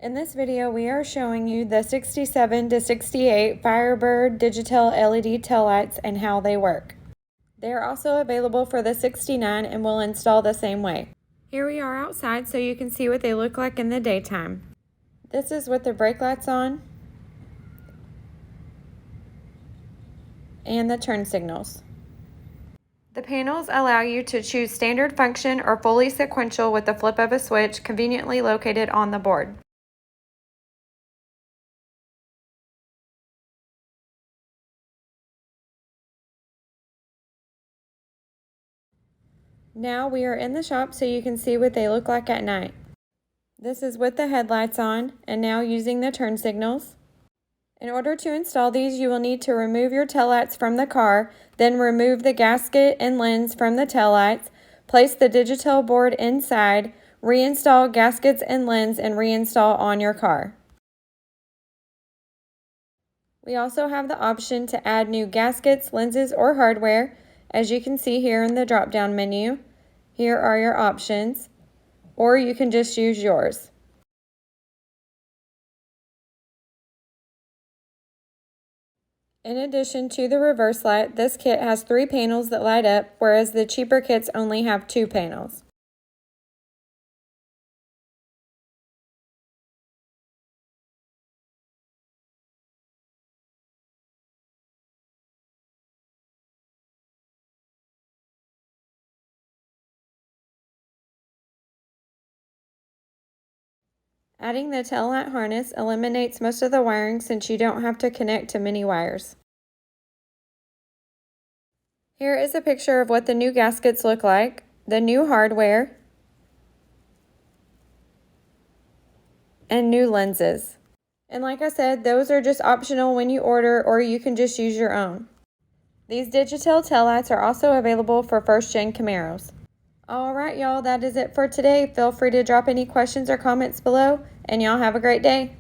In this video, we are showing you the 67 to 68 Firebird Digi-Tail LED taillights and how they work. They are also available for the 69 and will install the same way. Here we are outside so you can see what they look like in the daytime. This is with the brake lights on and the turn signals. The panels allow you to choose standard function or fully sequential with the flip of a switch conveniently located on the board. Now we are in the shop so you can see what they look like at night. This is with the headlights on and now using the turn signals. In order to install these, you will need to remove your taillights from the car, then remove the gasket and lens from the taillights, place the Digi-Tail board inside, reinstall gaskets and lens, and reinstall on your car. We also have the option to add new gaskets, lenses, or hardware, as you can see here in the drop-down menu. Here are your options, or you can just use yours. In addition to the reverse light, this kit has 3 panels that light up, whereas the cheaper kits only have 2 panels. Adding the tail light harness eliminates most of the wiring since you don't have to connect to many wires. Here is a picture of what the new gaskets look like, the new hardware, and new lenses. And like I said, those are just optional when you order, or you can just use your own. These Digi-Tail taillights are also available for first-gen Camaros. Alright y'all, that is it for today. Feel free to drop any questions or comments below, and y'all have a great day.